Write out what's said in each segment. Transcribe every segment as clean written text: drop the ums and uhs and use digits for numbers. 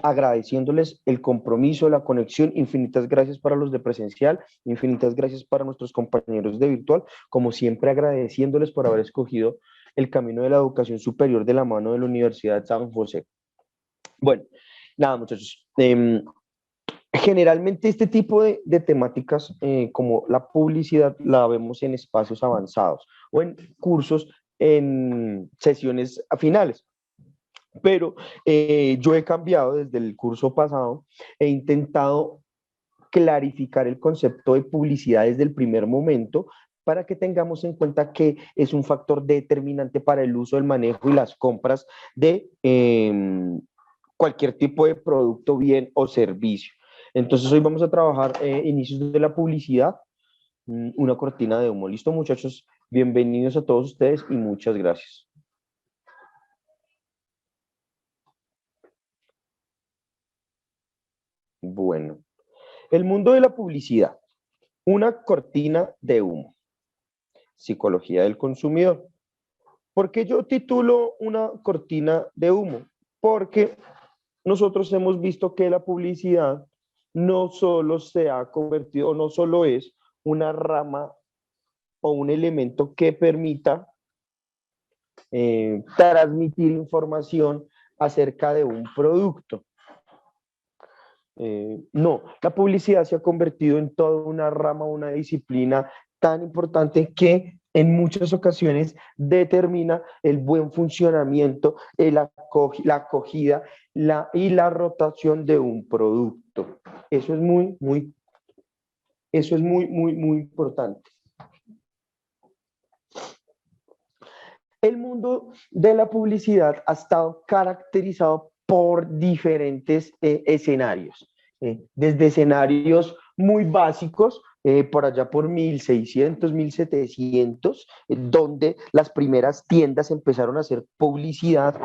agradeciéndoles el compromiso, la conexión. Infinitas gracias para los de presencial, infinitas gracias para nuestros compañeros de virtual, como siempre agradeciéndoles por haber escogido el camino de la educación superior de la mano de la Universidad de San José. Bueno, nada muchachos, generalmente este tipo de temáticas, como la publicidad, la vemos en espacios avanzados o en cursos, en sesiones finales. Pero yo he cambiado desde el curso pasado, he intentado clarificar el concepto de publicidad desde el primer momento para que tengamos en cuenta que es un factor determinante para el uso, el manejo y las compras de cualquier tipo de producto, bien o servicio. Entonces hoy vamos a trabajar inicios de la publicidad, una cortina de humo. ¿Listo, muchachos? Bienvenidos a todos ustedes y muchas gracias. Bueno, el mundo de la publicidad, una cortina de humo. Psicología del consumidor. ¿Por qué yo titulo una cortina de humo? Porque nosotros hemos visto que la publicidad no solo se ha convertido, no solo es una rama o un elemento que permita transmitir información acerca de un producto. No, la publicidad se ha convertido en toda una rama, una disciplina tan importante que en muchas ocasiones determina el buen funcionamiento, la acogida y la rotación de un producto. Eso es muy importante. El mundo de la publicidad ha estado caracterizado por diferentes escenarios, desde escenarios muy básicos, por allá por 1600, 1700, donde las primeras tiendas empezaron a hacer publicidad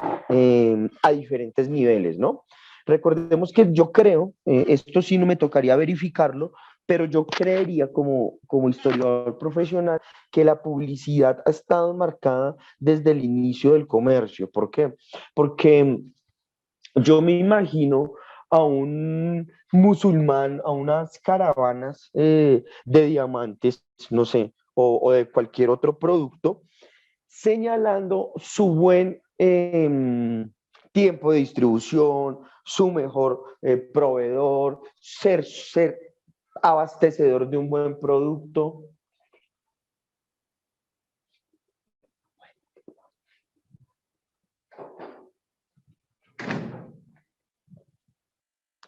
a diferentes niveles, ¿no? Recordemos que yo creo, esto sí no me tocaría verificarlo, pero yo creería como historiador profesional que la publicidad ha estado marcada desde el inicio del comercio. ¿Por qué? Porque yo me imagino a un musulmán, a unas caravanas de diamantes, no sé, o de cualquier otro producto, señalando su buen tiempo de distribución, su mejor proveedor, ser abastecedor de un buen producto.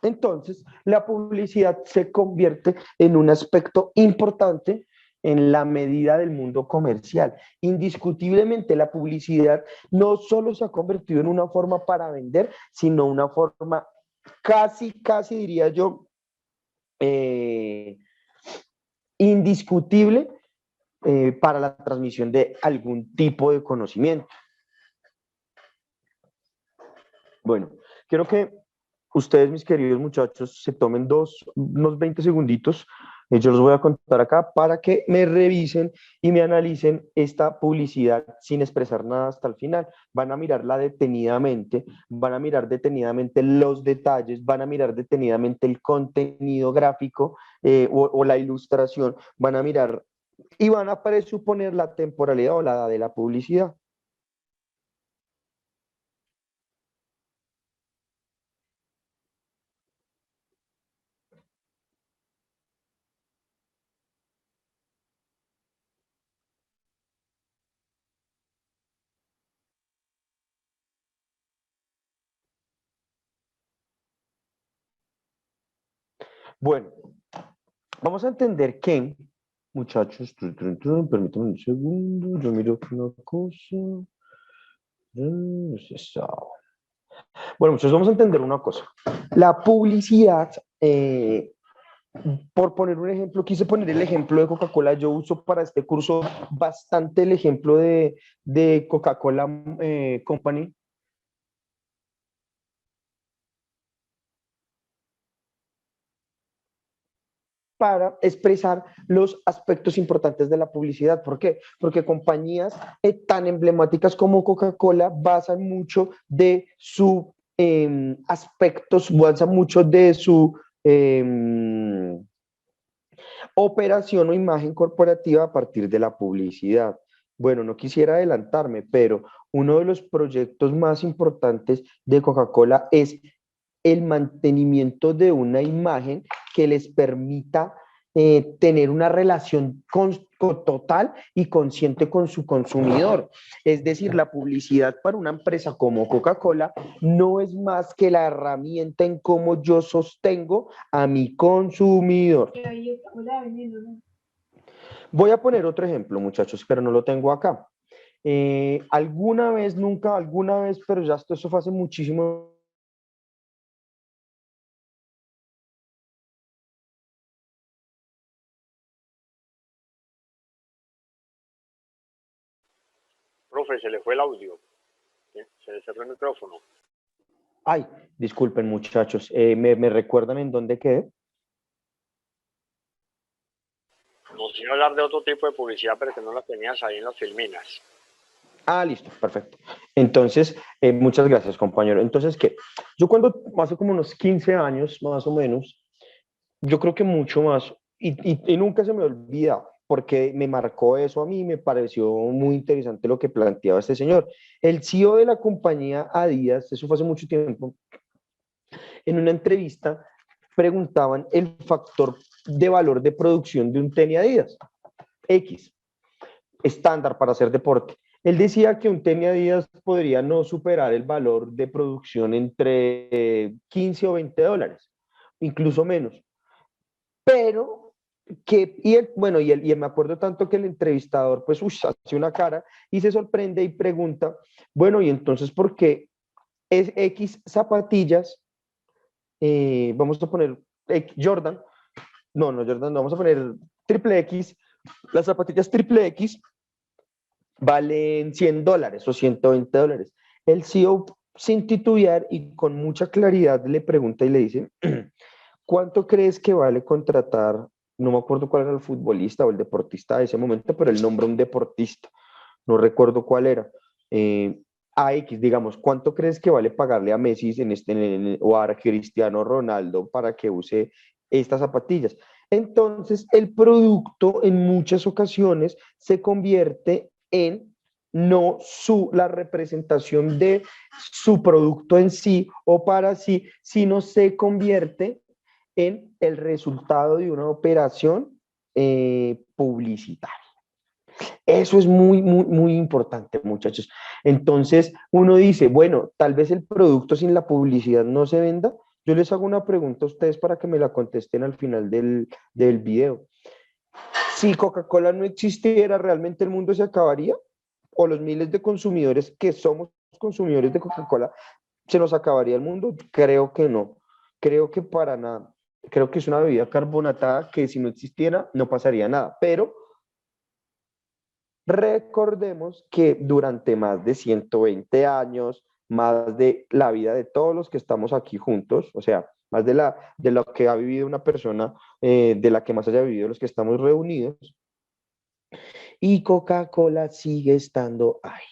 Entonces, la publicidad se convierte en un aspecto importante en la medida del mundo comercial. Indiscutiblemente, la publicidad no solo se ha convertido en una forma para vender, sino una forma casi diría yo, indiscutible para la transmisión de algún tipo de conocimiento. Bueno, quiero que ustedes, mis queridos muchachos, se tomen unos 20 segunditos. Yo los voy a contar acá para que me revisen y me analicen esta publicidad sin expresar nada hasta el final. Van a mirarla detenidamente, van a mirar detenidamente los detalles, van a mirar detenidamente el contenido gráfico o la ilustración, van a mirar y van a presuponer la temporalidad o la edad de la publicidad. Bueno, vamos a entender que, muchachos, permítanme un segundo, yo miro una cosa. Bueno, muchachos, vamos a entender una cosa. La publicidad, por poner un ejemplo, quise poner el ejemplo de Coca-Cola. Yo uso para este curso bastante el ejemplo de Coca-Cola Company, para expresar los aspectos importantes de la publicidad. ¿Por qué? Porque compañías tan emblemáticas como Coca-Cola basan mucho de su aspectos, basa mucho de su operación o imagen corporativa a partir de la publicidad. Bueno, no quisiera adelantarme, pero uno de los proyectos más importantes de Coca-Cola es el mantenimiento de una imagen que les permita tener una relación total y consciente con su consumidor. Es decir, la publicidad para una empresa como Coca-Cola no es más que la herramienta en cómo yo sostengo a mi consumidor. Voy a poner otro ejemplo, muchachos, pero no lo tengo acá. Alguna vez, nunca, alguna vez, pero ya esto fue hace muchísimo. Profe, se le fue el audio. ¿Sí? Se le cerró el micrófono. Ay, disculpen, muchachos. ¿Me recuerdan en dónde quedé? Nos iba a hablar de otro tipo de publicidad, pero que no la tenías ahí en las filminas. Ah, listo, perfecto. Entonces, muchas gracias, compañero. Entonces, ¿qué? Yo cuando, hace como unos 15 años, más o menos, yo creo que mucho más, y nunca se me olvida, porque me marcó eso a mí, me pareció muy interesante lo que planteaba este señor. El CEO de la compañía Adidas, eso fue hace mucho tiempo, en una entrevista preguntaban el factor de valor de producción de un tenis Adidas, X, estándar para hacer deporte. Él decía que un tenis Adidas podría no superar el valor de producción entre 15 o $20, incluso menos. Pero que, y él, bueno, y él me acuerdo tanto que el entrevistador, pues, hace una cara y se sorprende y pregunta, bueno, y entonces, ¿por qué es X zapatillas? Vamos a poner Jordan, no Jordan, no, vamos a poner triple X, las zapatillas triple X valen $100 o $120. El CEO, sin titubear y con mucha claridad, le pregunta y le dice, ¿cuánto crees que vale contratar? No me acuerdo cuál era el futbolista o el deportista de ese momento, pero él nombró un deportista, no recuerdo cuál era. A X, digamos, ¿cuánto crees que vale pagarle a Messi o a Cristiano Ronaldo para que use estas zapatillas? Entonces, el producto en muchas ocasiones se convierte en no la representación de su producto en sí o para sí, sino se convierte en el resultado de una operación publicitaria. Eso es muy, muy, muy importante, muchachos. Entonces, uno dice, bueno, tal vez el producto sin la publicidad no se venda. Yo les hago una pregunta a ustedes para que me la contesten al final del video. Si Coca-Cola no existiera, ¿realmente el mundo se acabaría? ¿O los miles de consumidores que somos consumidores de Coca-Cola, se nos acabaría el mundo? Creo que no. Creo que para nada. Creo que es una bebida carbonatada que si no existiera no pasaría nada. Pero recordemos que durante más de 120 años, más de la vida de todos los que estamos aquí juntos, o sea, más de lo que ha vivido una persona, de la que más haya vivido los que estamos reunidos, y Coca-Cola sigue estando ahí.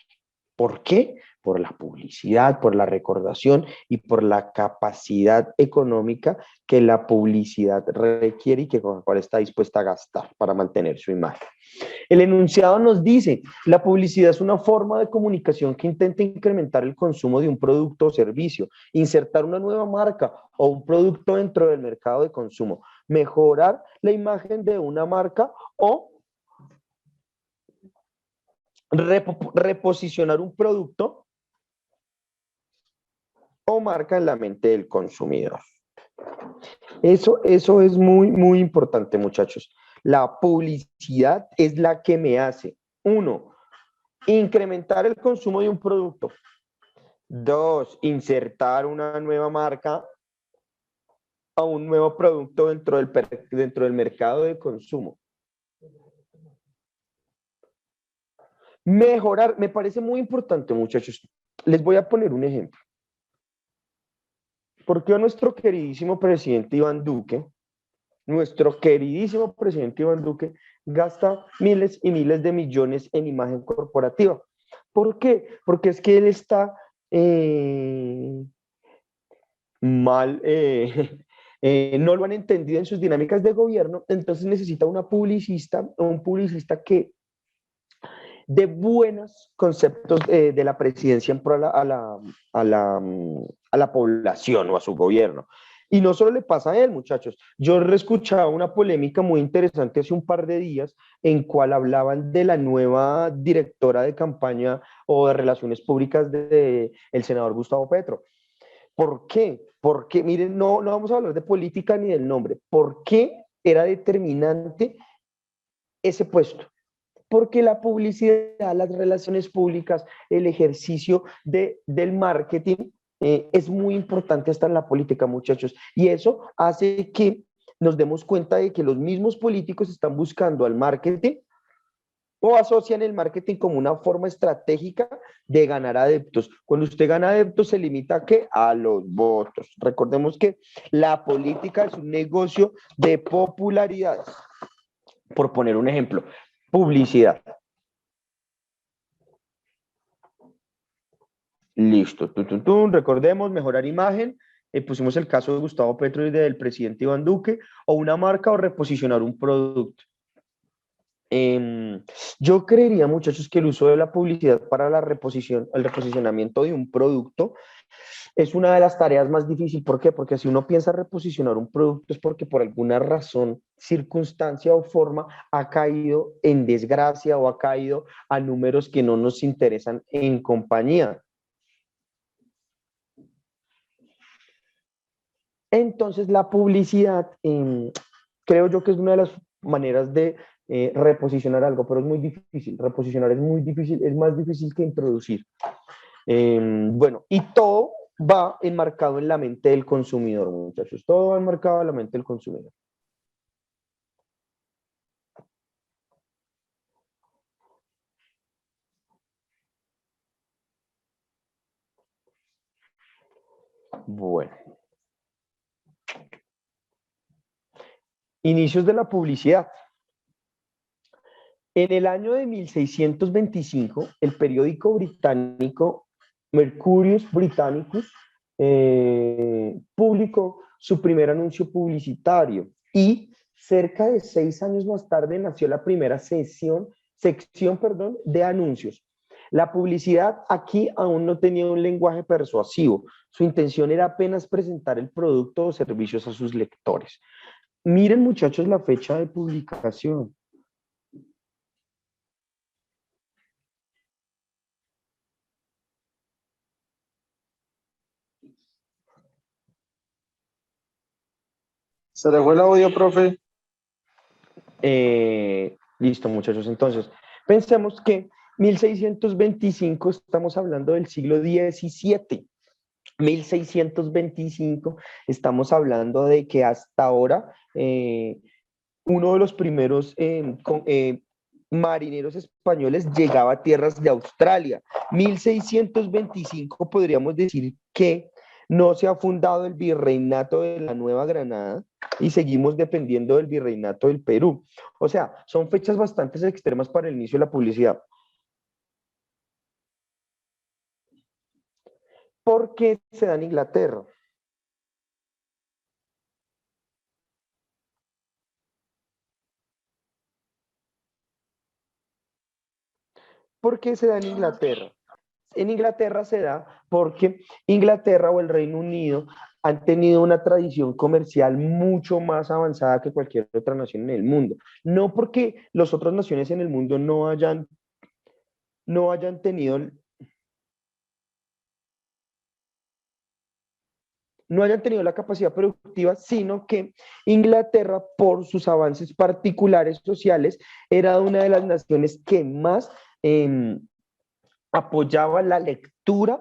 ¿Por qué? Por la publicidad, por la recordación y por la capacidad económica que la publicidad requiere y que Coca-Cola está dispuesta a gastar para mantener su imagen. El enunciado nos dice, la publicidad es una forma de comunicación que intenta incrementar el consumo de un producto o servicio, insertar una nueva marca o un producto dentro del mercado de consumo, mejorar la imagen de una marca o reposicionar un producto o marca en la mente del consumidor. Eso es muy, muy importante, muchachos. La publicidad es la que me hace, uno, incrementar el consumo de un producto. Dos, insertar una nueva marca o un nuevo producto dentro del mercado de consumo. Mejorar, me parece muy importante, muchachos. Les voy a poner un ejemplo. ¿Por qué nuestro queridísimo presidente Iván Duque, gasta miles y miles de millones en imagen corporativa? ¿Por qué? Porque es que él está mal, no lo han entendido en sus dinámicas de gobierno, entonces necesita una publicista, un publicista que de buenos conceptos de la presidencia en pro a la población o a su gobierno. Y no solo le pasa a él, muchachos. Yo escuchaba una polémica muy interesante hace un par de días en cual hablaban de la nueva directora de campaña o de relaciones públicas del senador Gustavo Petro. ¿Por qué? Porque, miren, no vamos a hablar de política ni del nombre. ¿Por qué era determinante ese puesto? Porque la publicidad, las relaciones públicas, el ejercicio del marketing es muy importante hasta en la política, muchachos. Y eso hace que nos demos cuenta de que los mismos políticos están buscando al marketing o asocian el marketing como una forma estratégica de ganar adeptos. Cuando usted gana adeptos, se limita ¿a qué? A los votos. Recordemos que la política es un negocio de popularidades. Por poner un ejemplo, publicidad. Listo. Recordemos, mejorar imagen. Pusimos el caso de Gustavo Petro y del presidente Iván Duque, o una marca o reposicionar un producto. Yo creería, muchachos, que el uso de la publicidad para la reposición, el reposicionamiento de un producto es una de las tareas más difíciles. ¿Por qué? Porque si uno piensa reposicionar un producto es porque por alguna razón, circunstancia o forma ha caído en desgracia o ha caído a números que no nos interesan en compañía. Entonces la publicidad, creo yo que es una de las maneras de reposicionar algo, pero es muy difícil. Reposicionar es muy difícil, es más difícil que introducir. Bueno, y todo va enmarcado en la mente del consumidor, muchachos. Todo va enmarcado en la mente del consumidor. Bueno. Inicios de la publicidad. En el año de 1625, el periódico británico Mercurius Britannicus publicó su primer anuncio publicitario y cerca de 6 años más tarde nació la primera sección de anuncios. La publicidad aquí aún no tenía un lenguaje persuasivo. Su intención era apenas presentar el producto o servicios a sus lectores. Miren, muchachos, la fecha de publicación. Se le fue el audio, profe. Listo, muchachos. Entonces, pensemos que 1625 estamos hablando del siglo XVII. 1625 estamos hablando de que hasta ahora uno de los primeros marineros españoles llegaba a tierras de Australia. 1625 podríamos decir que no se ha fundado el virreinato de la Nueva Granada y seguimos dependiendo del virreinato del Perú. O sea, son fechas bastante extremas para el inicio de la publicidad. ¿Por qué se da en Inglaterra? ¿Por qué se da en Inglaterra? En Inglaterra se da porque Inglaterra o el Reino Unido han tenido una tradición comercial mucho más avanzada que cualquier otra nación en el mundo. No porque las otras naciones en el mundo no hayan tenido la capacidad productiva, sino que Inglaterra, por sus avances particulares sociales, era una de las naciones que más apoyaba la lectura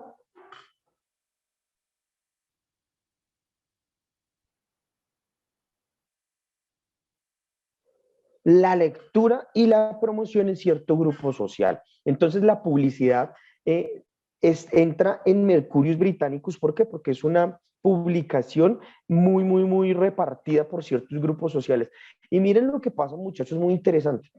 y la promoción en cierto grupo social. Entonces la publicidad entra en Mercurius Britannicus. ¿Por qué? Porque es una publicación muy repartida por ciertos grupos sociales. Y miren lo que pasa, muchachos, muy interesante.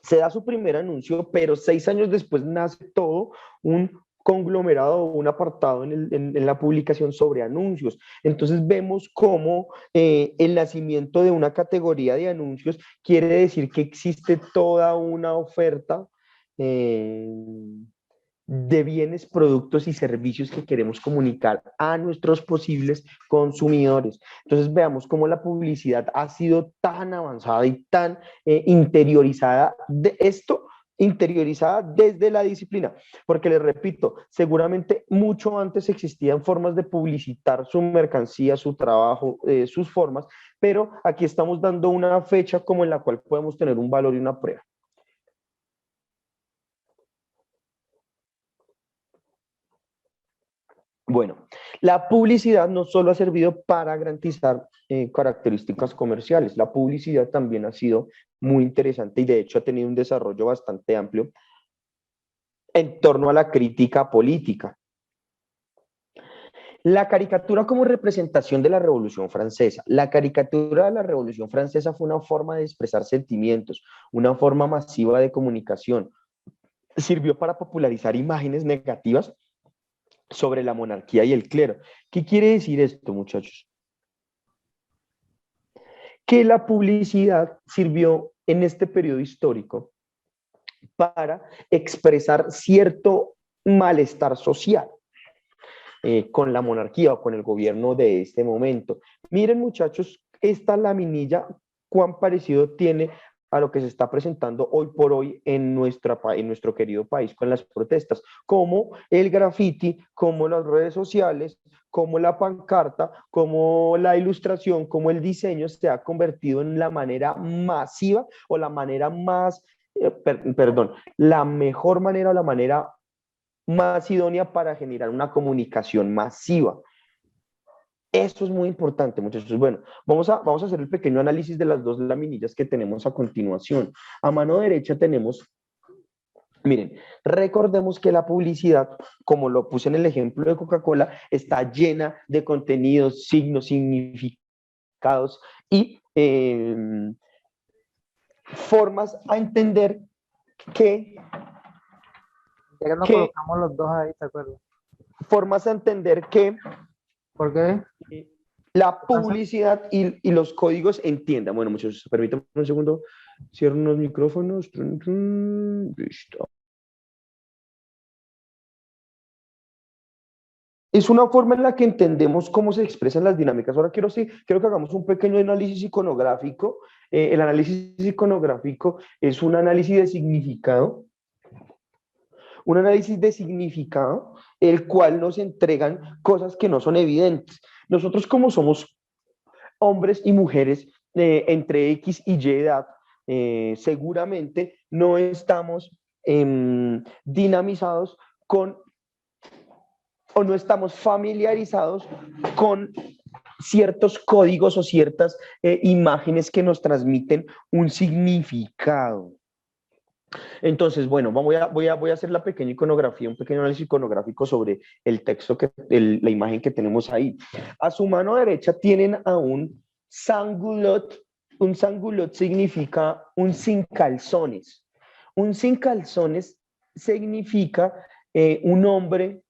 Se da su primer anuncio, pero 6 años después nace todo un conglomerado o un apartado en la publicación sobre anuncios. Entonces vemos cómo el nacimiento de una categoría de anuncios quiere decir que existe toda una oferta eh, de bienes, productos y servicios que queremos comunicar a nuestros posibles consumidores. Entonces veamos cómo la publicidad ha sido tan avanzada y tan interiorizada de esto, interiorizada desde la disciplina, porque les repito, seguramente mucho antes existían formas de publicitar su mercancía, su trabajo, sus formas, pero aquí estamos dando una fecha como en la cual podemos tener un valor y una prueba. Bueno, la publicidad no solo ha servido para garantizar características comerciales, la publicidad también ha sido muy interesante y de hecho ha tenido un desarrollo bastante amplio en torno a la crítica política. La caricatura como representación de la Revolución Francesa. La caricatura de la Revolución Francesa fue una forma de expresar sentimientos, una forma masiva de comunicación. Sirvió para popularizar imágenes negativas sobre la monarquía y el clero. ¿Qué quiere decir esto, muchachos? Que la publicidad sirvió en este periodo histórico para expresar cierto malestar social con la monarquía o con el gobierno de este momento. Miren, muchachos, esta laminilla, cuán parecido tiene a lo que se está presentando hoy por hoy en nuestro querido país con las protestas, como el graffiti, como las redes sociales, como la pancarta, como la ilustración, como el diseño se ha convertido en la manera masiva o la manera más, perdón, la mejor manera o la manera más idónea para generar una comunicación masiva. Esto es muy importante, muchachos. Bueno, vamos a hacer el pequeño análisis de las dos laminillas que tenemos a continuación. A mano derecha tenemos, miren, recordemos que la publicidad, como lo puse en el ejemplo de Coca-Cola, está llena de contenidos, signos, significados y formas a entender que... Ya que nos colocamos los dos ahí, ¿te acuerdas? Formas a entender que ¿Por qué? la publicidad y los códigos entiendan. Bueno, muchachos, permítanme un segundo. Cierro unos micrófonos. Listo. Es una forma en la que entendemos cómo se expresan las dinámicas. Ahora quiero que hagamos un pequeño análisis iconográfico. El análisis iconográfico es un análisis de significado. Un análisis de significado, el cual nos entregan cosas que no son evidentes. Nosotros como somos hombres y mujeres entre X y Y edad, seguramente no estamos dinamizados con o no estamos familiarizados con ciertos códigos o ciertas imágenes que nos transmiten un significado. Entonces, bueno, voy a hacer la pequeña iconografía, un pequeño análisis iconográfico sobre el texto, la imagen que tenemos ahí. A su mano derecha tienen a un sans-culotte. Un sans-culotte significa un sin calzones. Un sin calzones significa un hombre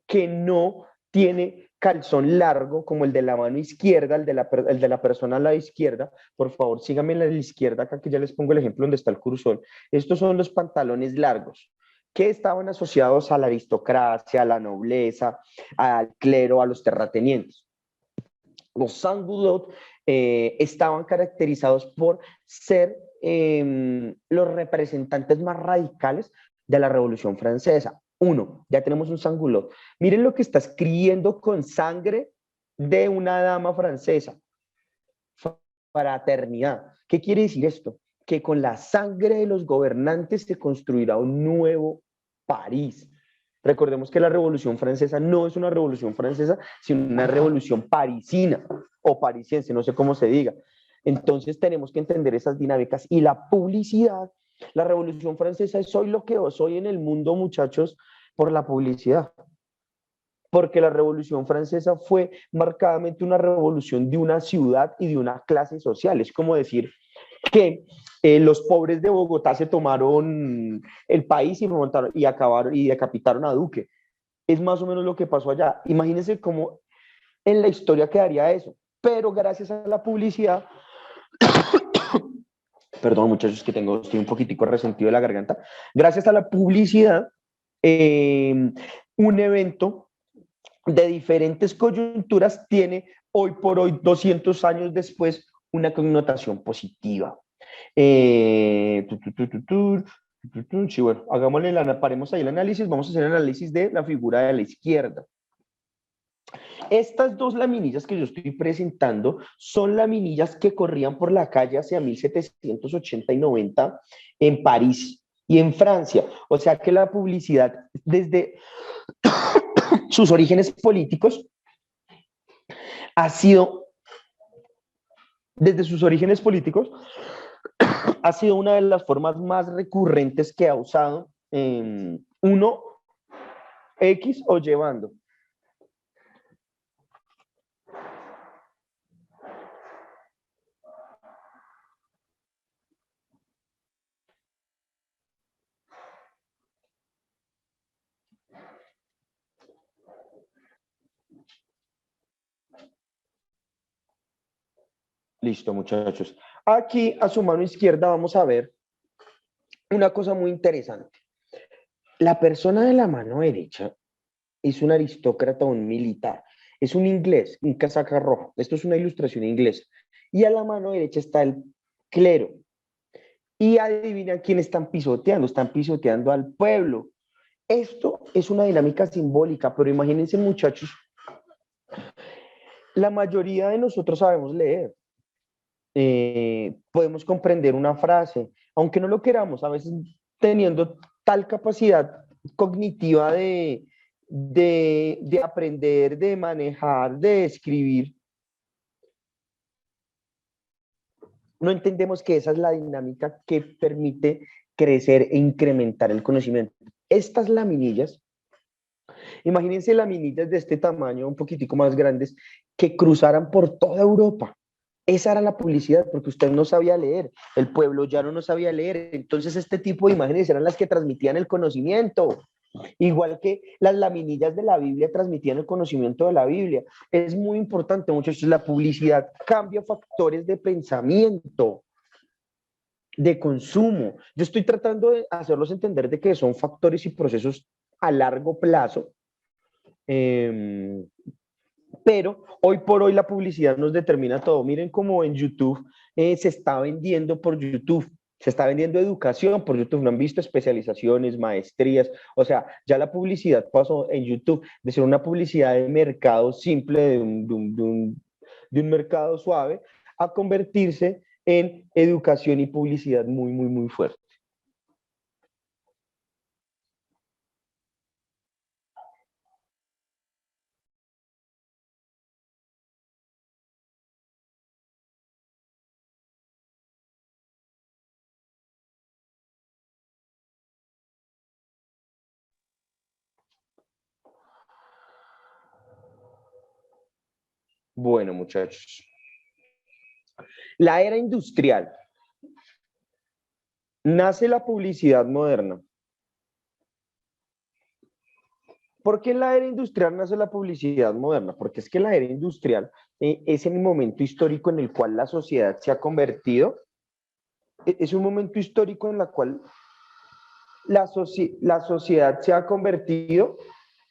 que no tiene calzón largo como el de la mano izquierda, el de la persona a la izquierda. Por favor, síganme en la izquierda, acá que ya les pongo el ejemplo donde está el cursor. Estos son los pantalones largos que estaban asociados a la aristocracia, a la nobleza, al clero, a los terratenientes. Los sans-culottes estaban caracterizados por ser los representantes más radicales de la Revolución Francesa. Uno, ya tenemos un sans-culotte. Miren lo que está escribiendo con sangre de una dama francesa. Fraternidad. ¿Qué quiere decir esto? Que con la sangre de los gobernantes se construirá un nuevo París. Recordemos que la Revolución Francesa no es una Revolución Francesa, sino una revolución parisina o parisiense, no sé cómo se diga. Entonces tenemos que entender esas dinámicas y la publicidad. La Revolución Francesa es hoy lo que soy en el mundo, muchachos, por la publicidad. Porque la Revolución Francesa fue marcadamente una revolución de una ciudad y de una clase social. Es como decir que los pobres de Bogotá se tomaron el país y acabaron y decapitaron a Duque. es más o menos lo que pasó allá. Imagínense cómo en la historia quedaría eso. Pero gracias a la publicidad, perdón muchachos que estoy un poquitico resentido de la garganta, gracias a la publicidad, un evento de diferentes coyunturas tiene hoy por hoy, 200 años después, una connotación positiva. Sí, bueno, paremos ahí el análisis, vamos a hacer el análisis de la figura de la izquierda. Estas dos laminillas que yo estoy presentando son laminillas que corrían por la calle hacia 1780 y 90 en París y en Francia. O sea que la publicidad desde sus orígenes políticos ha sido, desde sus orígenes políticos, ha sido una de las formas más recurrentes que ha usado uno X o llevando. Listo, muchachos. Aquí a su mano izquierda vamos a ver una cosa muy interesante. La persona de la mano derecha es un aristócrata, un militar. Es un inglés, un casaca roja. Esto es una ilustración inglesa. Y a la mano derecha está el clero. Y adivina quién están pisoteando. Están pisoteando al pueblo. Esto es una dinámica simbólica, pero imagínense, muchachos, la mayoría de nosotros sabemos leer. Podemos comprender una frase, aunque no lo queramos, a veces teniendo tal capacidad cognitiva de aprender, de manejar, de escribir, no entendemos que esa es la dinámica que permite crecer e incrementar el conocimiento. Estas laminillas, imagínense laminillas de este tamaño, un poquitico más grandes, que cruzaran por toda Europa. Esa era la publicidad, porque usted no sabía leer, el pueblo ya no sabía leer, entonces este tipo de imágenes eran las que transmitían el conocimiento, igual que las laminillas de la Biblia transmitían el conocimiento de la Biblia. Es muy importante, muchachos, la publicidad cambia factores de pensamiento, de consumo. Yo estoy tratando de hacerlos entender de que son factores y procesos a largo plazo, pero hoy por hoy la publicidad nos determina todo. Miren cómo en YouTube se está vendiendo por YouTube, se está vendiendo educación por YouTube. No han visto especializaciones, maestrías. O sea, ya la publicidad pasó en YouTube de ser una publicidad de mercado simple, de un mercado suave, a convertirse en educación y publicidad muy, muy, muy fuerte. Bueno, muchachos. La era industrial. Nace la publicidad moderna. ¿Por qué en la era industrial nace la publicidad moderna? Porque es que la era industrial es el momento histórico en el cual la sociedad se ha convertido, es un momento histórico en el cual la sociedad se ha convertido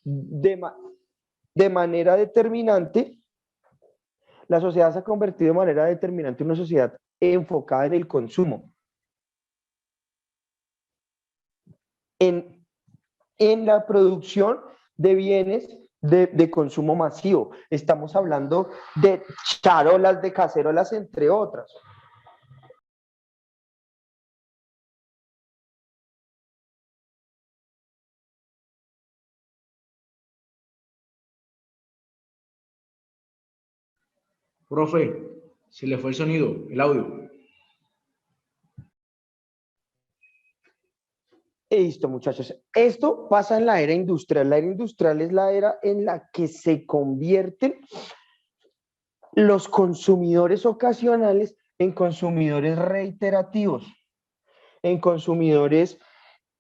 de manera determinante, la sociedad se ha convertido de manera determinante en una sociedad enfocada en el consumo, en la producción de bienes de consumo masivo. Estamos hablando de charolas, de cacerolas, entre otras. Profe, se le fue el sonido, el audio. Listo, muchachos. Esto pasa en la era industrial. La era industrial es la era en la que se convierten los consumidores ocasionales en consumidores reiterativos, en consumidores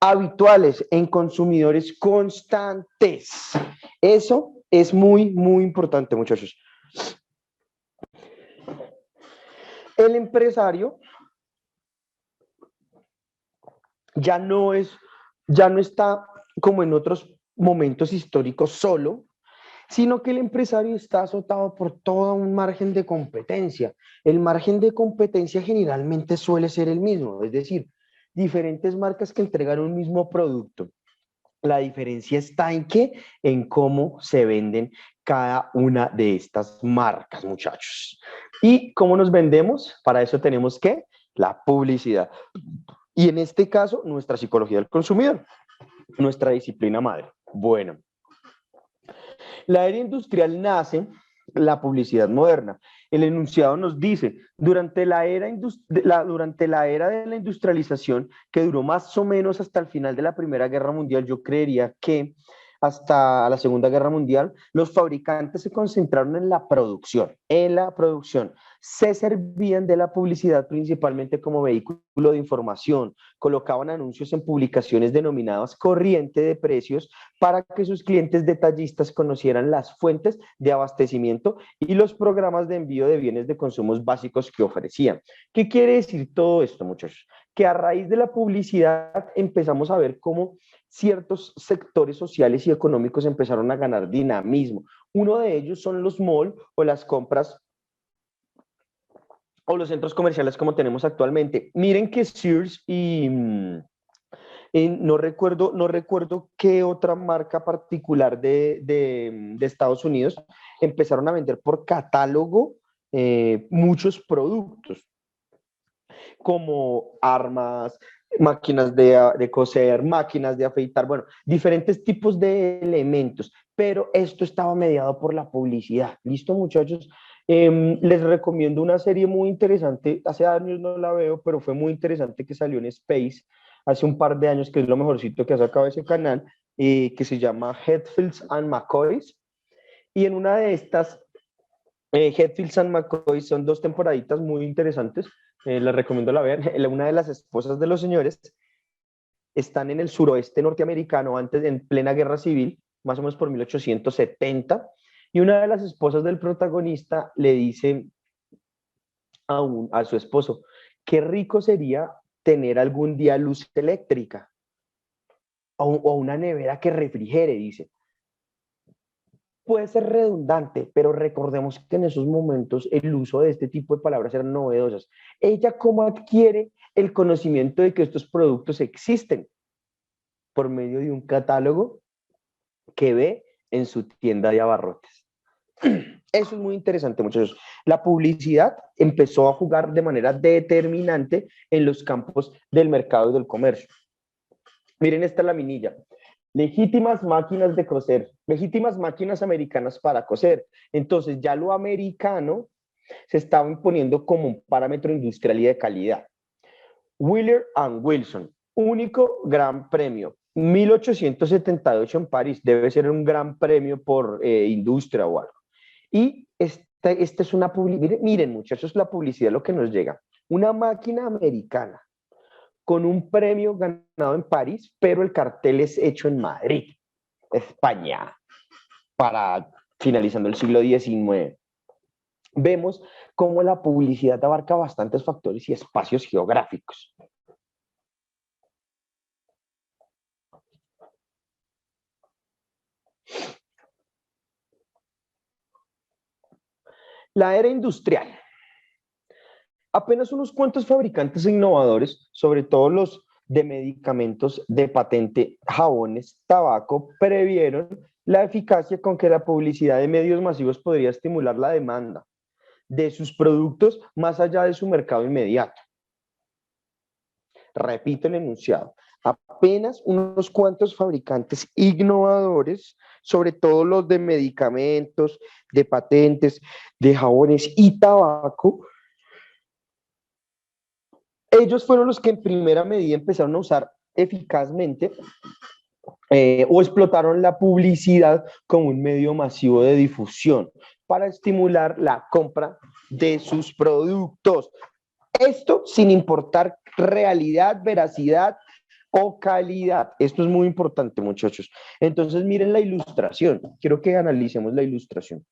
habituales en consumidores constantes. Eso es muy, muy importante, muchachos. El empresario ya no está como en otros momentos históricos solo, sino que el empresario está azotado por todo un margen de competencia. El margen de competencia generalmente suele ser el mismo, es decir, diferentes marcas que entregan un mismo producto. La diferencia está en qué, en cómo se venden cada una de estas marcas, muchachos. ¿Y cómo nos vendemos? Para eso tenemos que la publicidad. Y en este caso, nuestra psicología del consumidor, nuestra disciplina madre. Bueno, la era industrial nace la publicidad moderna. El enunciado nos dice, durante la era de la industrialización, que duró más o menos hasta el final de la Primera Guerra Mundial, yo creería que hasta la Segunda Guerra Mundial, los fabricantes se concentraron en la producción. Se servían de la publicidad principalmente como vehículo de información, colocaban anuncios en publicaciones denominadas corriente de precios para que sus clientes detallistas conocieran las fuentes de abastecimiento y los programas de envío de bienes de consumos básicos que ofrecían. ¿Qué quiere decir todo esto, muchachos? Que a raíz de la publicidad empezamos a ver cómo ciertos sectores sociales y económicos empezaron a ganar dinamismo. Uno de ellos son los malls o las compras o los centros comerciales como tenemos actualmente. Miren que Sears y no recuerdo qué otra marca particular de Estados Unidos empezaron a vender por catálogo muchos productos como armas, máquinas de coser, máquinas de afeitar, bueno, diferentes tipos de elementos, pero esto estaba mediado por la publicidad. ¿Listo, muchachos? Les recomiendo una serie muy interesante, hace años no la veo, pero fue muy interesante, que salió en Space hace un par de años, que es lo mejorcito que ha sacado ese canal, que se llama Hatfields and McCoys, y en una de estas, Hatfields and McCoy son dos temporaditas muy interesantes, les recomiendo la vean. Una de las esposas de los señores están en el suroeste norteamericano, antes, en plena guerra civil, más o menos por 1870, y una de las esposas del protagonista le dice a su esposo, qué rico sería tener algún día luz eléctrica o una nevera que refrigere, dice. Puede ser redundante, pero recordemos que en esos momentos el uso de este tipo de palabras eran novedosas. ¿Ella cómo adquiere el conocimiento de que estos productos existen? Por medio de un catálogo que ve en su tienda de abarrotes. Eso es muy interesante, muchachos. La publicidad empezó a jugar de manera determinante en los campos del mercado y del comercio. Miren esta laminilla. Legítimas máquinas de coser, legítimas máquinas americanas para coser. Entonces ya lo americano se estaba imponiendo como un parámetro industrial y de calidad. Wheeler and Wilson, único gran premio, 1878 en París, debe ser un gran premio por industria o algo. Y esta es una publicidad, miren muchachos, la publicidad, lo que nos llega, una máquina americana con un premio ganado en París, pero el cartel es hecho en Madrid, España, para finalizando el siglo XIX. Vemos cómo la publicidad abarca bastantes factores y espacios geográficos. La era industrial. Apenas unos cuantos fabricantes e innovadores, sobre todo los de medicamentos de patente, jabones, tabaco, previeron la eficacia con que la publicidad de medios masivos podría estimular la demanda de sus productos más allá de su mercado inmediato. Repito el enunciado. Apenas unos cuantos fabricantes innovadores, sobre todo los de medicamentos, de patentes, de jabones y tabaco, ellos fueron los que en primera medida empezaron a usar eficazmente o explotaron la publicidad como un medio masivo de difusión para estimular la compra de sus productos. Esto sin importar realidad, veracidad o calidad. Esto es muy importante, muchachos. Entonces, miren la ilustración. Quiero que analicemos la ilustración.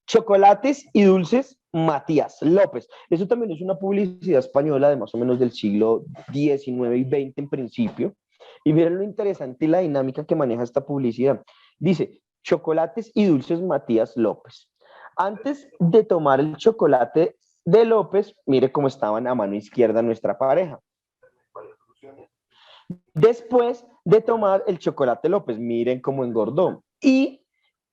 Chocolates y dulces Matías López. Eso también es una publicidad española de más o menos del siglo XIX y XX en principio. Y miren lo interesante y la dinámica que maneja esta publicidad. Dice, chocolates y dulces Matías López. Antes de tomar el chocolate de López, mire cómo estaban a mano izquierda nuestra pareja. Después de tomar el chocolate López, miren cómo engordó. Y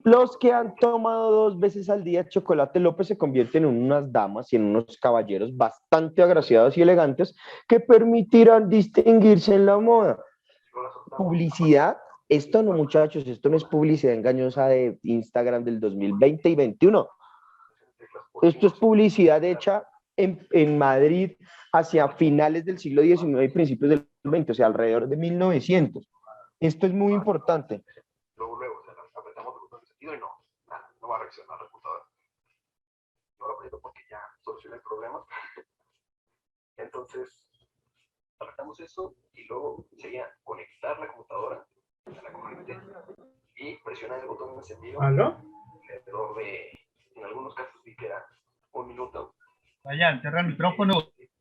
los que han tomado 2 veces al día chocolate López se convierten en unas damas y en unos caballeros bastante agraciados y elegantes que permitirán distinguirse en la moda. Publicidad, esto no, muchachos, esto no es publicidad engañosa de Instagram del 2020 y 2021. Esto es publicidad hecha en Madrid hacia finales del siglo XIX y principios del XX, o sea, alrededor de 1900. Esto es muy importante. Luego, o sea, apretamos el botón de sentido y no va a reaccionar la computadora. No lo aprieto porque ya soluciona el problema. Entonces, apretamos eso y luego sería conectar la computadora a la corriente y presionar el botón de encendido. ¿Aló? Alrededor de, en algunos casos vi que era 1 minuto. Vaya, entierra el micrófono.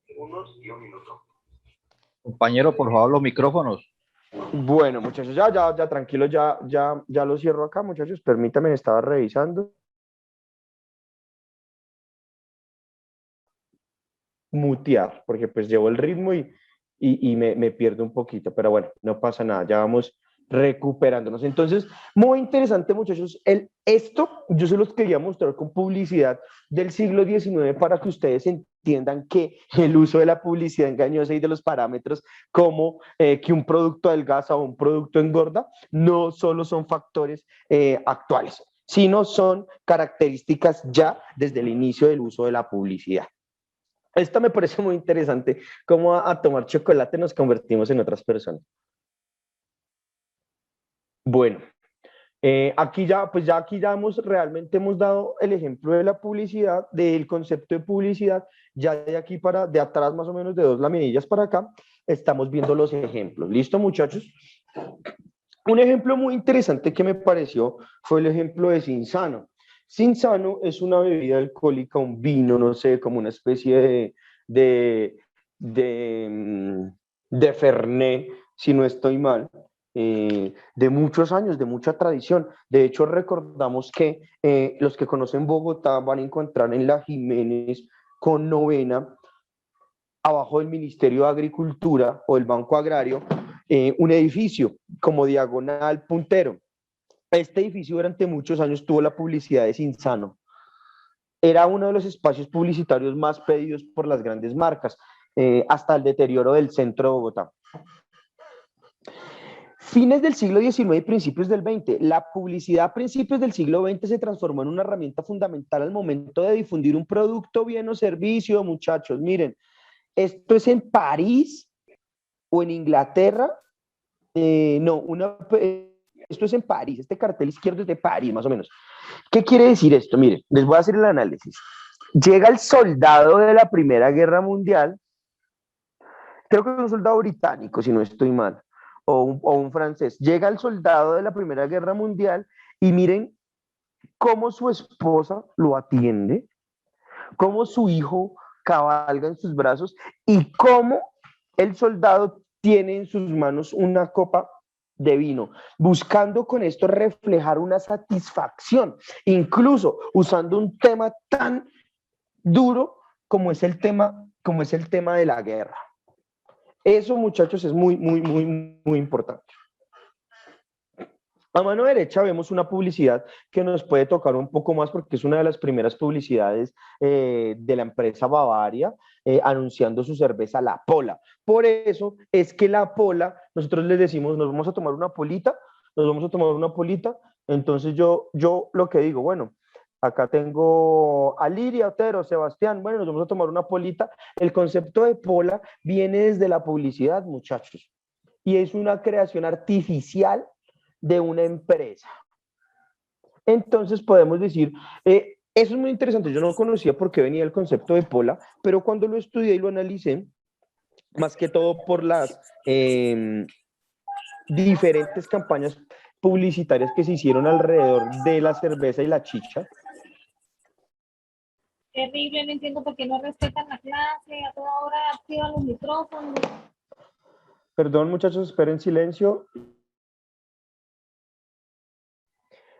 Segundos y 1 minuto. Compañero, por favor, los micrófonos. Bueno, muchachos, ya, tranquilos, ya lo cierro acá, muchachos, permítanme, estaba revisando. Mutear, porque pues llevo el ritmo y me pierdo un poquito, pero bueno, no pasa nada, ya vamos recuperándonos. Entonces, muy interesante, muchachos, esto yo se los quería mostrar con publicidad del siglo XIX para que ustedes entiendan que el uso de la publicidad engañosa y de los parámetros como que un producto adelgaza o un producto engorda no solo son factores actuales, sino son características ya desde el inicio del uso de la publicidad. Esto me parece muy interesante, cómo a tomar chocolate nos convertimos en otras personas. Bueno, aquí ya realmente hemos dado el ejemplo de la publicidad, del concepto de publicidad. Ya de aquí de atrás más o menos de 2 laminillas para acá, estamos viendo los ejemplos. ¿Listo, muchachos? Un ejemplo muy interesante que me pareció fue el ejemplo de Cinzano. Cinzano es una bebida alcohólica, un vino, no sé, como una especie de Fernet, si no estoy mal, de muchos años, de mucha tradición. De hecho, recordamos que los que conocen Bogotá van a encontrar en la Jiménez con Novena, abajo del Ministerio de Agricultura o el Banco Agrario, un edificio como diagonal puntero. Este edificio durante muchos años tuvo la publicidad de Cinzano. Era uno de los espacios publicitarios más pedidos por las grandes marcas, hasta el deterioro del centro de Bogotá. Fines del siglo XIX y principios del XX. La publicidad a principios del siglo XX se transformó en una herramienta fundamental al momento de difundir un producto, bien o servicio, muchachos. Miren, esto es en París o en Inglaterra. Esto es en París, este cartel izquierdo es de París, más o menos. ¿Qué quiere decir esto? Miren, les voy a hacer el análisis. Llega el soldado de la Primera Guerra Mundial, creo que es un soldado británico, si no estoy mal, o un francés. Llega el soldado de la Primera Guerra Mundial y miren cómo su esposa lo atiende, cómo su hijo cabalga en sus brazos y cómo el soldado tiene en sus manos una copa de vino, buscando con esto reflejar una satisfacción, incluso usando un tema tan duro como es el tema de la guerra. Eso, muchachos, es muy importante. A mano derecha vemos una publicidad que nos puede tocar un poco más porque es una de las primeras publicidades de la empresa Bavaria anunciando su cerveza La Pola. Por eso es que La Pola, nosotros les decimos, nos vamos a tomar una polita, entonces yo lo que digo, bueno, acá tengo a Liria, Otero, Sebastián, bueno, nos vamos a tomar una polita. El concepto de pola viene desde la publicidad, muchachos, y es una creación artificial de una empresa. Entonces podemos decir, eso es muy interesante, yo no conocía por qué venía el concepto de pola, pero cuando lo estudié y lo analicé, más que todo por las diferentes campañas publicitarias que se hicieron alrededor de la cerveza y la chicha. Terrible, no entiendo por qué no respetan la clase, a toda hora activan los micrófonos. Perdón, muchachos, esperen silencio.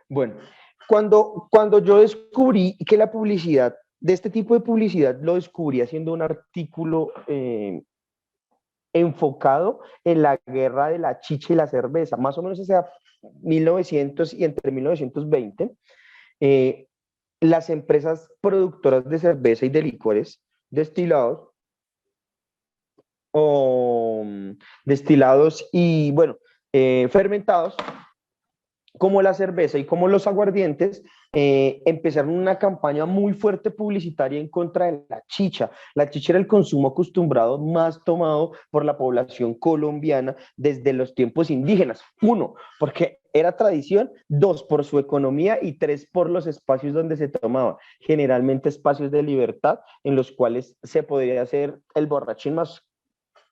Bueno, cuando yo descubrí que la publicidad, de este tipo de publicidad, lo descubrí haciendo un artículo enfocado en la guerra de la chicha y la cerveza, más o menos hacia 1900 y entre 1920, las empresas productoras de cerveza y de licores destilados y, bueno, fermentados, como la cerveza y como los aguardientes, empezaron una campaña muy fuerte publicitaria en contra de la chicha. La chicha era el consumo acostumbrado más tomado por la población colombiana desde los tiempos indígenas. 1, porque era tradición; 2, por su economía; y 3, por los espacios donde se tomaba. Generalmente espacios de libertad en los cuales se podría hacer el borrachín más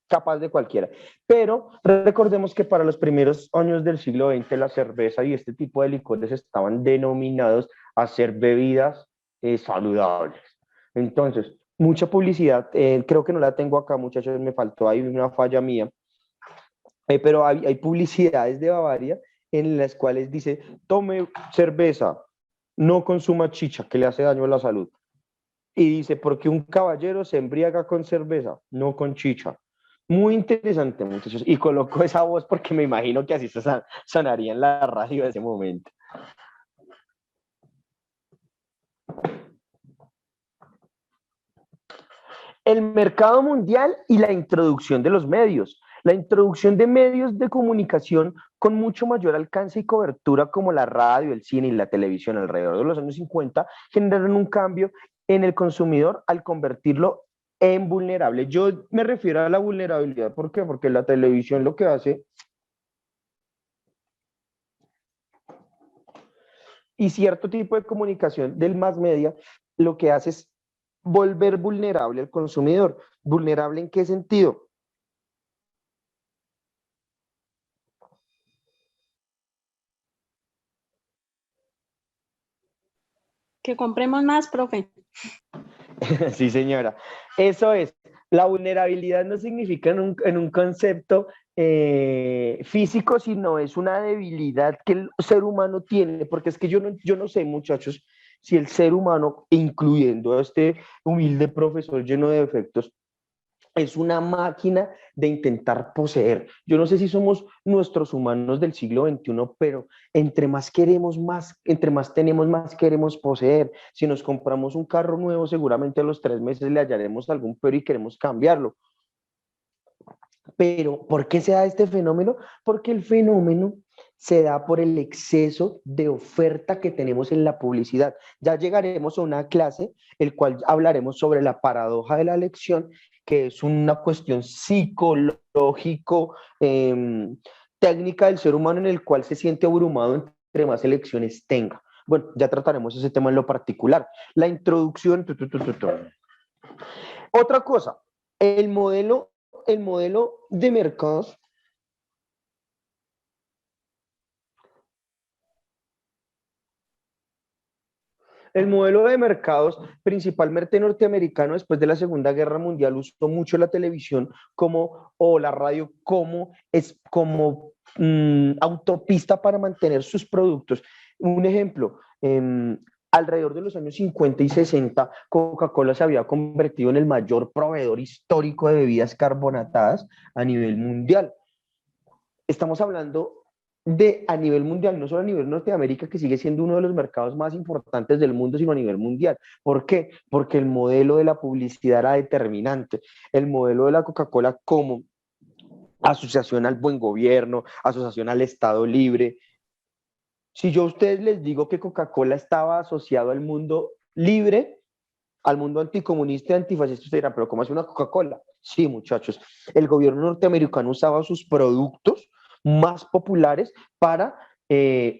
capaz de cualquiera. Pero recordemos que para los primeros años del siglo XX la cerveza y este tipo de licores estaban denominados a ser bebidas saludables. Entonces, mucha publicidad, creo que no la tengo acá, muchachos, me faltó ahí una falla mía, pero hay publicidades de Bavaria en las cuales dice: tome cerveza, no consuma chicha, que le hace daño a la salud. Y dice: porque un caballero se embriaga con cerveza, no con chicha. Muy interesante, muchachos. Y coloco esa voz porque me imagino que así sonaría en la radio en ese momento. El mercado mundial y la introducción de los medios. La introducción de medios de comunicación con mucho mayor alcance y cobertura, como la radio, el cine y la televisión, alrededor de los años 50, generaron un cambio en el consumidor al convertirlo en vulnerable. Yo me refiero a la vulnerabilidad. ¿Por qué? Porque la televisión lo que hace, y cierto tipo de comunicación del mass media, lo que hace es volver vulnerable al consumidor. ¿Vulnerable en qué sentido? Que compremos más, profe. Sí, señora. Eso es. La vulnerabilidad no significa en un concepto físico, sino es una debilidad que el ser humano tiene, porque es que yo no sé, muchachos, si el ser humano, incluyendo a este humilde profesor lleno de defectos, es una máquina de intentar poseer. Yo no sé si somos nuestros humanos del siglo XXI, pero entre más queremos, entre más tenemos, más queremos poseer. Si nos compramos un carro nuevo, seguramente a los 3 meses le hallaremos algún pero y queremos cambiarlo. Pero, ¿por qué se da este fenómeno? Porque el fenómeno se da por el exceso de oferta que tenemos en la publicidad. Ya llegaremos a una clase, el cual hablaremos sobre la paradoja de la elección, que es una cuestión psicológico, técnica del ser humano, en el cual se siente abrumado entre más elecciones tenga. Bueno, ya trataremos ese tema en lo particular. La introducción. Otra cosa, el modelo de mercados principalmente norteamericano, después de la Segunda Guerra Mundial, usó mucho la televisión o la radio como autopista para mantener sus productos. Un ejemplo, alrededor de los años 50 y 60, Coca-Cola se había convertido en el mayor proveedor histórico de bebidas carbonatadas a nivel mundial. Estamos hablando a nivel mundial, no solo a nivel Norteamérica, que sigue siendo uno de los mercados más importantes del mundo, sino a nivel mundial. ¿Por qué? Porque el modelo de la publicidad era determinante. El modelo de la Coca-Cola como asociación al buen gobierno, asociación al Estado libre. Si yo a ustedes les digo que Coca-Cola estaba asociado al mundo libre, al mundo anticomunista y antifascista, ustedes dirán: ¿pero cómo es una Coca-Cola? Sí, muchachos, el gobierno norteamericano usaba sus productos más populares para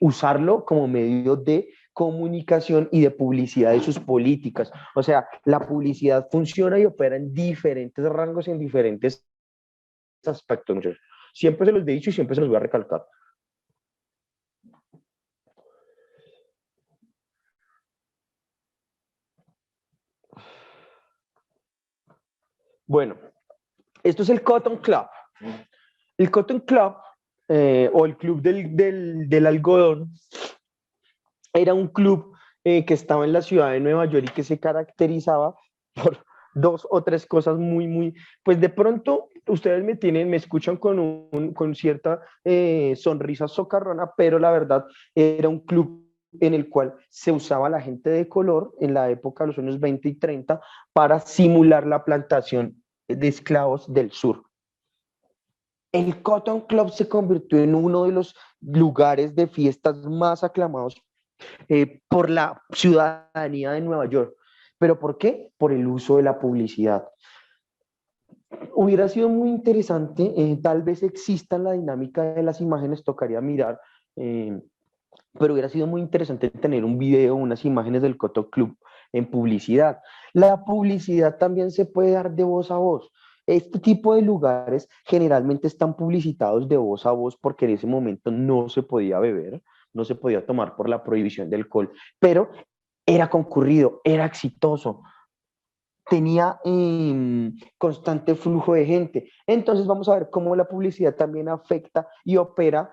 usarlo como medio de comunicación y de publicidad de sus políticas. O sea, la publicidad funciona y opera en diferentes rangos y en diferentes aspectos, muchachos. Siempre se los he dicho y siempre se los voy a recalcar. Bueno, esto es el Cotton Club. El Cotton Club, o el Club del Algodón, era un club que estaba en la ciudad de Nueva York y que se caracterizaba por dos o tres cosas pues de pronto ustedes me escuchan con cierta sonrisa socarrona, pero la verdad era un club en el cual se usaba la gente de color en la época de los años 20 y 30 para simular la plantación de esclavos del sur. El Cotton Club se convirtió en uno de los lugares de fiestas más aclamados por la ciudadanía de Nueva York. ¿Pero por qué? Por el uso de la publicidad. Hubiera sido muy interesante, tal vez exista la dinámica de las imágenes, tocaría mirar, pero hubiera sido muy interesante tener un video, unas imágenes del Cotton Club en publicidad. La publicidad también se puede dar de voz a voz. Este tipo de lugares generalmente están publicitados de voz a voz porque en ese momento no se podía beber, no se podía tomar por la prohibición del alcohol, pero era concurrido, era exitoso, tenía constante flujo de gente. Entonces vamos a ver cómo la publicidad también afecta y opera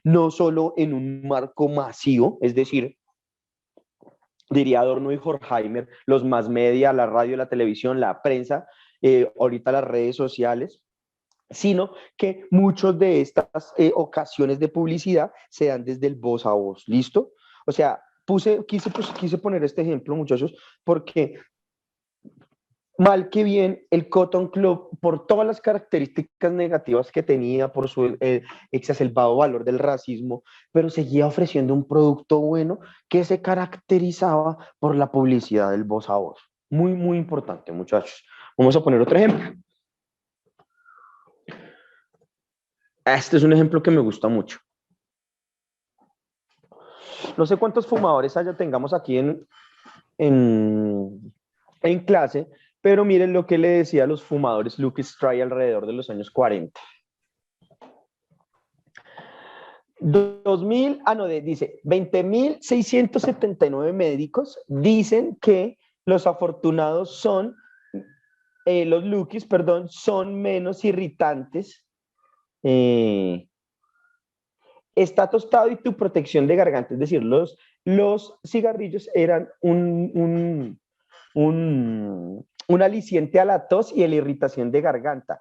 no solo en un marco masivo, es decir, diría Adorno y Horkheimer, los más media, la radio, la televisión, la prensa, ahorita las redes sociales, sino que muchas de estas ocasiones de publicidad se dan desde el voz a voz, ¿listo? O sea, quise poner este ejemplo, muchachos, porque mal que bien, el Cotton Club, por todas las características negativas que tenía, por su exacerbado valor del racismo, pero seguía ofreciendo un producto bueno que se caracterizaba por la publicidad del voz a voz. Muy importante, muchachos. Vamos a poner otro ejemplo. Este es un ejemplo que me gusta mucho. No sé cuántos fumadores tengamos aquí en clase, pero miren lo que le decía a los fumadores Luke Strye alrededor de los años 40. Dice, 20.679 médicos dicen que los afortunados son, los Lukis, perdón, son menos irritantes. Está tostado y tu protección de garganta, es decir, los cigarrillos eran un aliciente a la tos y a la irritación de garganta.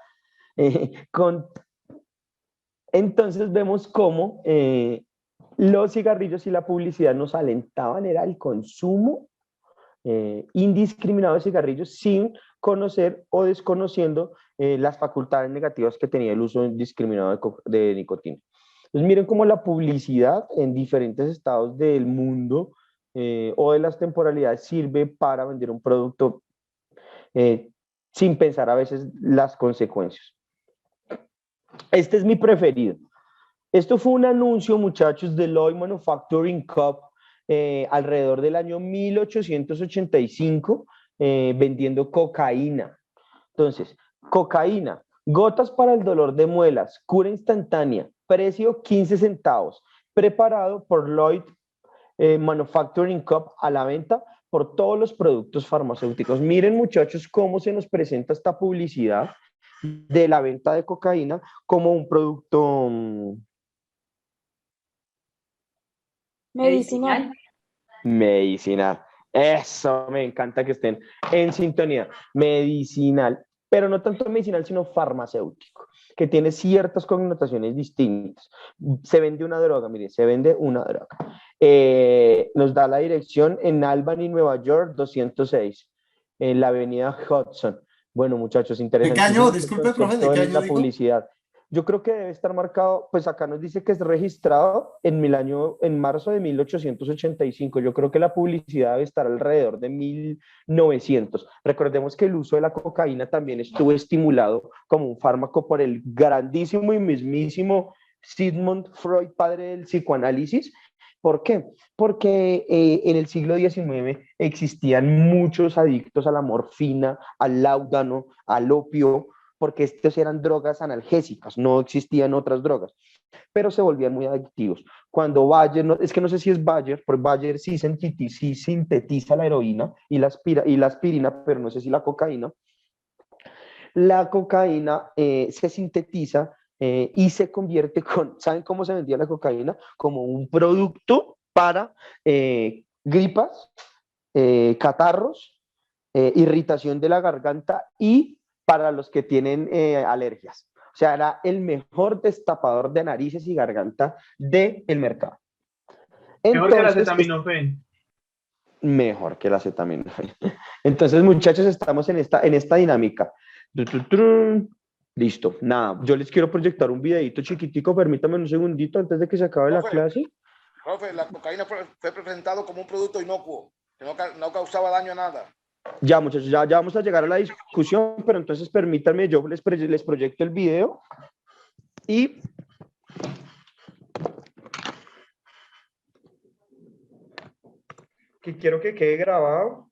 Entonces vemos cómo los cigarrillos y la publicidad nos alentaban, era el consumo indiscriminado de cigarrillos sin conocer o desconociendo las facultades negativas que tenía el uso indiscriminado de nicotina. Entonces miren cómo la publicidad en diferentes estados del mundo o de las temporalidades sirve para vender un producto sin pensar a veces las consecuencias. Este es mi preferido. Esto fue un anuncio, muchachos, de Lloyd Manufacturing Cup alrededor del año 1885, vendiendo cocaína. Entonces, cocaína, gotas para el dolor de muelas, cura instantánea, precio 15 centavos, preparado por Lloyd Manufacturing Cup a la venta por todos los productos farmacéuticos. Miren, muchachos, cómo se nos presenta esta publicidad de la venta de cocaína como un producto Medicinal. medicinal. Eso, me encanta que estén en sintonía. Medicinal, pero no tanto medicinal, sino farmacéutico, que tiene ciertas connotaciones distintas. Se vende una droga, mire, se vende una droga. Nos da la dirección en Albany, Nueva York, 206, en la avenida Hudson. Bueno, muchachos, interesante. ¿De qué año? Disculpe, profe, ¿de qué año la dijo? publicidad. Yo creo que debe estar marcado, pues acá nos dice que es registrado en marzo de 1885. Yo creo que la publicidad debe estar alrededor de 1900. Recordemos que el uso de la cocaína también estuvo estimulado como un fármaco por el grandísimo y mismísimo Sigmund Freud, padre del psicoanálisis. ¿Por qué? Porque en el siglo XIX existían muchos adictos a la morfina, al láudano, al opio, porque estas eran drogas analgésicas, no existían otras drogas, pero se volvían muy adictivos. Cuando Bayer, es que no sé si es Bayer, porque Bayer sí sintetiza la heroína y la aspirina, pero no sé si la cocaína. La cocaína se sintetiza y se convierte ¿saben cómo se vendía la cocaína? Como un producto para gripas, catarros, irritación de la garganta y para los que tienen alergias. O sea, era el mejor destapador de narices y garganta del mercado. Mejor que el Entonces, acetaminofén. mejor que el acetaminofén. Entonces, muchachos, estamos en esta dinámica. Listo, nada, yo les quiero proyectar un videito chiquitico, permítame un segundito antes de que se acabe la clase. Profe, la cocaína fue presentado como un producto inocuo, que no causaba daño a nada. Ya, muchachos, ya vamos a llegar a la discusión, pero entonces permítanme, yo les proyecto el video y que quiero que quede grabado.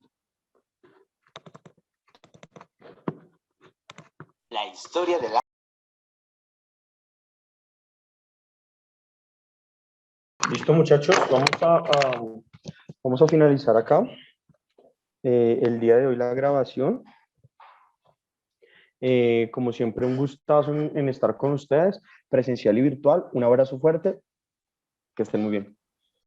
La historia de la... Listo, muchachos, vamos a finalizar acá el día de hoy la grabación. Como siempre, un gustazo en estar con ustedes, presencial y virtual. Un abrazo fuerte, que estén muy bien.